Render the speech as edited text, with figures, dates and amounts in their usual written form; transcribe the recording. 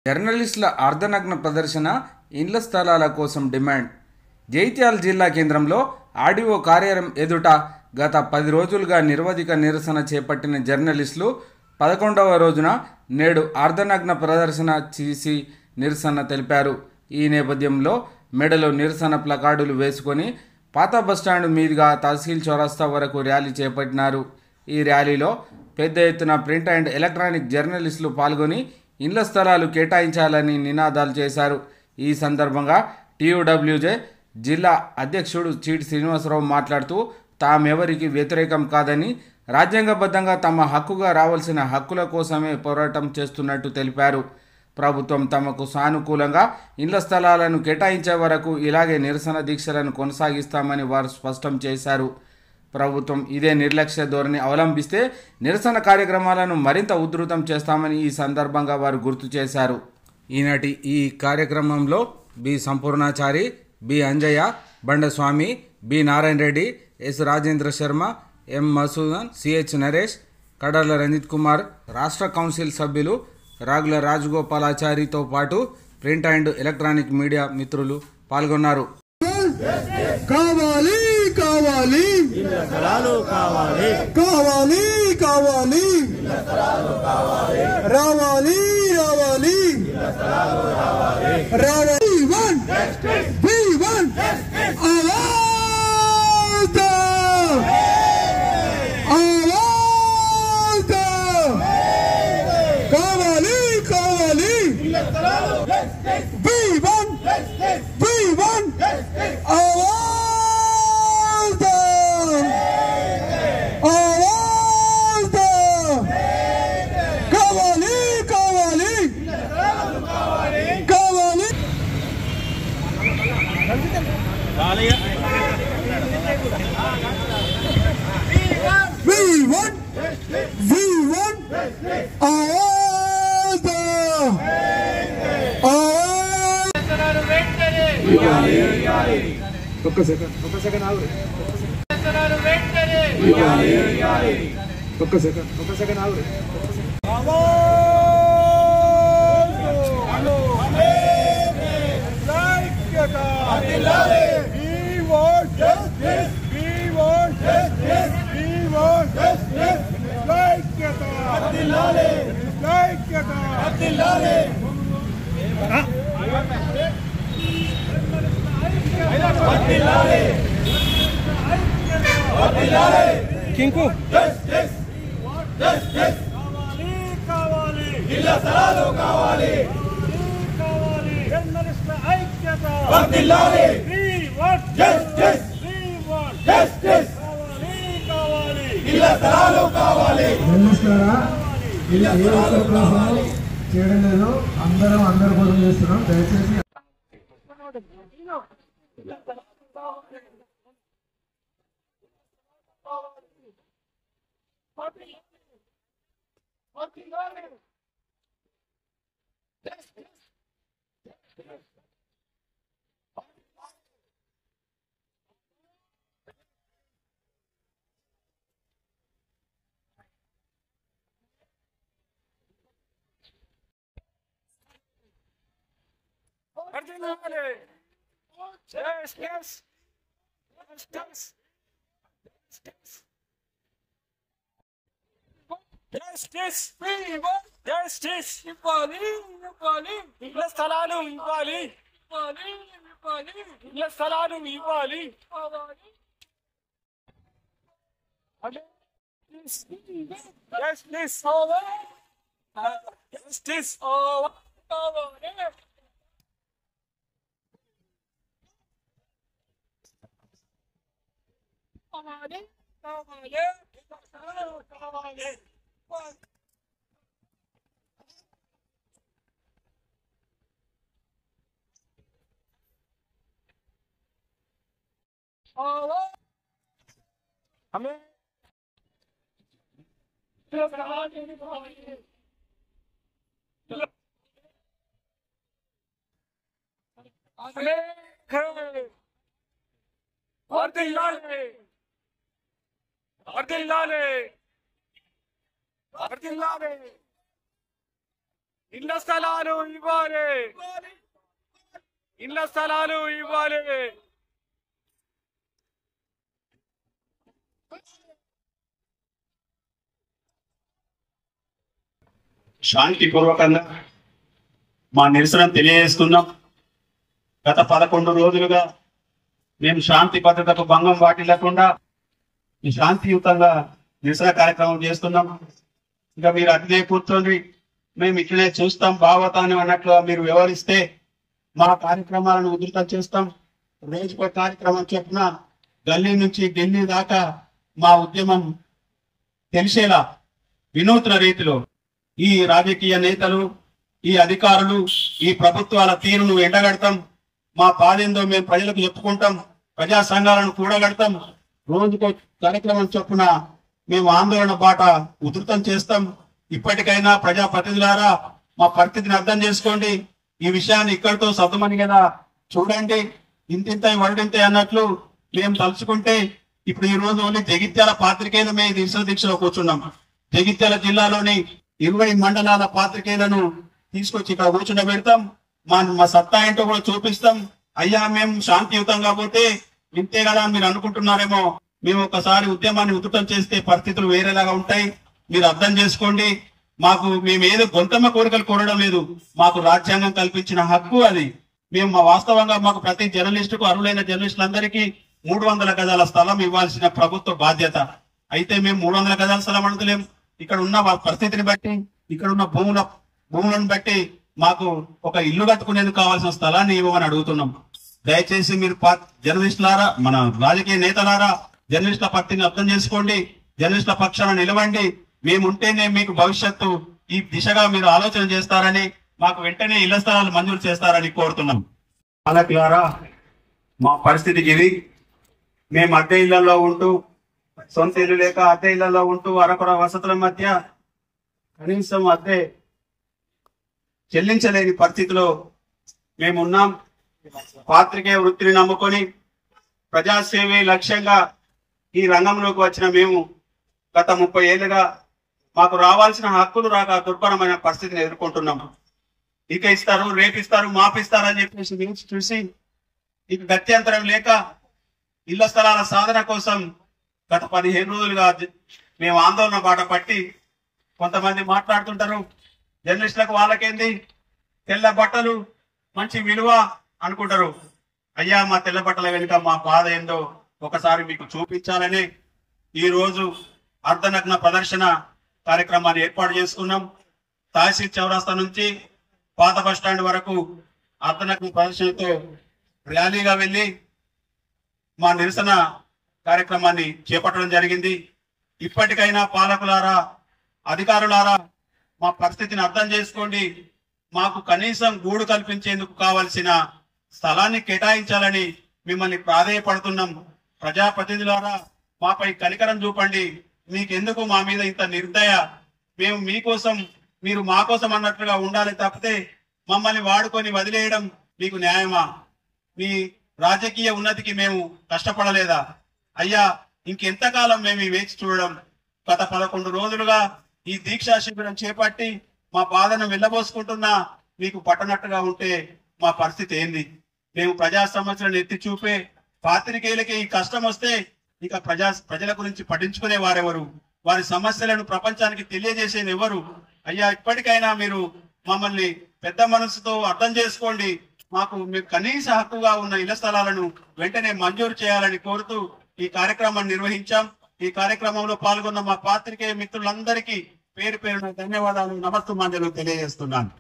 జర్నలిస్టుల అర్ధనగ్న ప్రదర్శన, ఇండ్ల స్థలాల కోసం డిమాండ్. జైత్యాల జిల్లా కేంద్రంలో ఆర్డీఓ కార్యాలయం ఎదుట గత 10 రోజులుగా నిరవధిక నిరసన చేపట్టిన జర్నలిస్టులు 11వ రోజున నేడు అర్ధనగ్న ప్రదర్శన చేసి నిరసన తెలిపారు. ఈ నేపథ్యంలో మెడలో నిరసన ప్లకార్డులు వేసుకొని పాత బస్టాండ్ మీదుగా తహసీల్ చౌరస్తా వరకు ర్యాలీ చేపట్టినారు. ఈ ర్యాలీలో పెద్ద ఎత్తున ప్రింట్ అండ్ ఎలక్ట్రానిక్ జర్నలిస్టులు పాల్గొని ఇండ్ల స్థలాలు కేటాయించాలని నినాదాలు చేశారు. ఈ సందర్భంగా టీయూడబ్ల్యూజే జిల్లా అధ్యక్షుడు చీటి శ్రీనివాసరావు మాట్లాడుతూ తామెవరికి వ్యతిరేకం కాదని, రాజ్యాంగబద్ధంగా తమ హక్కుగా రావాల్సిన హక్కుల కోసమే పోరాటం చేస్తున్నట్టు తెలిపారు. ప్రభుత్వం తమకు సానుకూలంగా ఇండ్ల స్థలాలను కేటాయించే వరకు ఇలాగే నిరసన దీక్షలను కొనసాగిస్తామని వారు స్పష్టం చేశారు. ప్రభుత్వం ఇదే నిర్లక్ష్య ధోరణి అవలంబిస్తే నిరసన కార్యక్రమాలను మరింత ఉధృతం చేస్తామని ఈ సందర్భంగా వారు గుర్తు చేశారు. ఈనాటి ఈ కార్యక్రమంలో B Sampoornachari, B Anjaiah, Bandaswamy, B Narayana Reddy, S Rajendra Sharma, M Masudan, CH Naresh, Kadarla Ranjith Kumar, రాష్ట్ర కౌన్సిల్ సభ్యులు రాగుల రాజగోపాలాచారితో పాటు ప్రింట్ అండ్ ఎలక్ట్రానిక్ మీడియా మిత్రులు పాల్గొన్నారు. కావాలి కావాలి కావాలి కావాలి కావాలి రావాలి రావాలి రావాలి one B one Awaaz Awaaz కావాలి కావాలి B one B one Awaaz ఒక్క సెకండ్ ఆగు. ఒక్క సెకండ్ ఆగు. కింకు ఇళ్ల స్థలాలు కావాలి, జర్నలిస్టుల ఐక్యత వర్ధిల్లాలి, జస్టిస్ జస్టిస్ కావాలి, ఇళ్ల స్థలాలు కావాలి. జర్నలిస్టులారా, ఇలా ఏ ఒక్కరి కోసం చేయడం లేదు, అందరి కోసం చేస్తున్నాం. దయచేసి జస్టిస్ ఇవ్వాలి, ఇళ్ల స్థలాలు ఇవ్వాలి, ఇళ్ల స్థలాలు ఇవ్వాలి. జస్టిస్ జస్టిస్ हमें ఇళ్ల స్థలాలు ఇవ్వాలి. ఇళ్ల స్థలాలు ఇవ్వాలి. శాంతిపూర్వకంగా మా నిరసన తెలియజేస్తున్నాం. గత 11 రోజులుగా మేము శాంతి భద్రతకు భంగం వాటిల్లకుండా శాంతియుతంగా నిరసన కార్యక్రమం చేస్తున్నాం. ఇంకా మీరు అట్లే కూర్చోండి, మేము ఇట్లనే చూస్తాం భావతాన్ని అన్నట్లుగా మీరు వ్యవహరిస్తే మా కార్యక్రమాలను ఉధృతం చేస్తాం. రోజుకో కార్యక్రమం చొప్పున గల్లీ నుంచి ఢిల్లీ దాకా మా ఉద్యమం తెలిసేలా వినూత్న రీతిలో ఈ రాజకీయ నేతలు, ఈ అధికారులు, ఈ ప్రభుత్వాల తీరును ఎండగడతాం. మా బాధేందో మేము ప్రజలకు చెప్పుకుంటాం. ప్రజా సంఘాలను కూడగడతాం. రోజుకో కార్యక్రమం చొప్పున మేము ఆందోళన బాట ఉధృతం చేస్తాం. ఇప్పటికైనా ప్రజాప్రతినిధులారా మా పరిస్థితిని అర్థం చేసుకోండి. ఈ విషయాన్ని ఇక్కడితో సర్దుమని కదా చూడండి. ఇంతింత వరడింతే అన్నట్లు మేము తలుచుకుంటే ఇప్పుడు ఈ రోజు ఓన్లీ జగిత్యాల పాత్రికేయులమే నిరసన దీక్షలో కూర్చున్నాం. జగిత్యాల జిల్లాలోని 20 మండలాల పాత్రికేయులను తీసుకొచ్చి ఇక్కడ కూర్చుండబెడతాం. మా సత్తా ఏంటో కూడా చూపిస్తాం. అయ్యా మేము శాంతియుతంగా పోతే ఇంతే కదా మీరు అనుకుంటున్నారేమో. మేము ఒకసారి ఉద్యమాన్ని ఉధృతం చేస్తే పరిస్థితులు వేరేలాగా ఉంటాయి. మీరు అర్థం చేసుకోండి. మేము ఏదో గొంతమ్మ కోరికలు కోరడం లేదు. మాకు రాజ్యాంగం కల్పించిన హక్కు అది. మేము వాస్తవంగా మాకు ప్రతి జర్నలిస్టుకు అర్హులైన జర్నలిస్టులందరికీ 300 గజాల స్థలం ఇవ్వాల్సిన ప్రభుత్వ బాధ్యత. అయితే మేము 300 గజాల స్థలం అనలేం. ఇక్కడ ఉన్న పరిస్థితిని బట్టి, ఇక్కడ ఉన్న భూములను బట్టి మాకు ఒక ఇల్లు కట్టుకునేందుకు కావాల్సిన స్థలాన్ని ఇవ్వమని అడుగుతున్నాం. దయచేసి మీరు జర్నలిస్టులారా, మన రాజకీయ నేతలారా, జర్నలిస్టుల పార్టీని అర్థం చేసుకోండి. జర్నలిస్టుల పక్షాన నిలవండి. మేముంటేనే మీకు భవిష్యత్తు ఈ దిశగా మీరు ఆలోచన చేస్తారని, మాకు వెంటనే ఇళ్ల స్థలాలు మంజూరు చేస్తారని కోరుతున్నాం. పాలకులారా, మా పరిస్థితికి ఇది. మేము అద్దె ఇళ్లలో ఉంటూ, సొంత ఇల్లు లేక అద్దె ఇళ్లలో ఉంటూ అరకొర వసతుల మధ్య కనీసం అద్దె చెల్లించలేని పరిస్థితిలో మేమున్నాం. పాత్రికేయ వృత్తిని నమ్ముకొని ప్రజాసేవే లక్ష్యంగా ఈ రంగంలోకి వచ్చిన మేము గత 30 ఏళ్లుగా మాకు రావాల్సిన హక్కులు రాక దుర్భరమైన పరిస్థితిని ఎదుర్కొంటున్నాం. ఇక ఇస్తారు, రేపిస్తారు, మాపిస్తారని చెప్పేసి వేచి చూసి ఇక గత్యంతరం లేక ఇళ్ల స్థలాల సాధన కోసం గత 15 రోజులుగా మేము ఆందోళన బాట పట్టి, కొంతమంది మాట్లాడుతుంటారు జర్నలిస్టులకు వాళ్ళకేంది, తెల్ల బట్టలు మంచి విలువ అనుకుంటారు. అయ్యా, మా తెల్ల బట్టల వెనుక మా బాధ ఏందో ఒకసారి మీకు చూపించాలని ఈ రోజు అర్ధనగ్న ప్రదర్శన కార్యక్రమాన్ని ఏర్పాటు చేసుకున్నాం. తహసీల్ చౌరస్తా నుంచి పాత బస్టాండ్ వరకు అర్ధనగ్న ప్రదర్శనతో ర్యాలీగా వెళ్ళి మా నిరసన కార్యక్రమాన్ని చేపట్టడం జరిగింది. ఇప్పటికైనా పాలకులారా, అధికారులారా, మా పరిస్థితిని అర్థం చేసుకోండి. మాకు కనీసం గూడు కల్పించేందుకు కావలసిన స్థలాన్ని కేటాయించాలని మిమ్మల్ని ప్రాధేయపడుతున్నాం. ప్రజాప్రతినిధులారా, మాపై కనికరం చూపండి. మీకెందుకు మా మీద ఇంత నిర్దయ? మేము మీకోసం, మీరు మా కోసం అన్నట్లుగా ఉండాలి తప్పితే మమ్మల్ని వాడుకొని వదిలేయడం మీకు న్యాయమా? మీ రాజకీయ ఉన్నతికి మేము కష్టపడలేదా? అయ్యా, ఇంకెంతకాలం మేము వేచి చూడడం? గత 11 రోజులుగా ఈ దీక్షా శిబిరం చేపట్టి మా బాధను వెళ్ళబోసుకుంటున్నా మీకు పట్టనట్టుగా ఉంటే మా పరిస్థితి ఏంది? మేము ప్రజా సమస్యలను ఎత్తి చూపే పాత్రికేయులకి ఈ కష్టం వస్తే ఇక ప్రజల గురించి పట్టించుకునే వారెవరు? వారి సమస్యలను ప్రపంచానికి తెలియజేసేది ఎవరు? అయ్యా, ఇప్పటికైనా మీరు మమ్మల్ని పెద్ద మనసుతో అర్థం చేసుకోండి. మీకు కనీస హక్కుగా ఉన్న ఇళ్ల స్థలాలను వెంటనే మంజూరు చేయాలని కోరుతూ ఈ కార్యక్రమాన్ని నిర్వహించాం. ఈ కార్యక్రమంలో పాల్గొన్న మా పాత్రికేయ మిత్రులందరికీ పేరు పేరున ధన్యవాదాలు, నమస్తమాంజలు తెలియజేస్తున్నాను.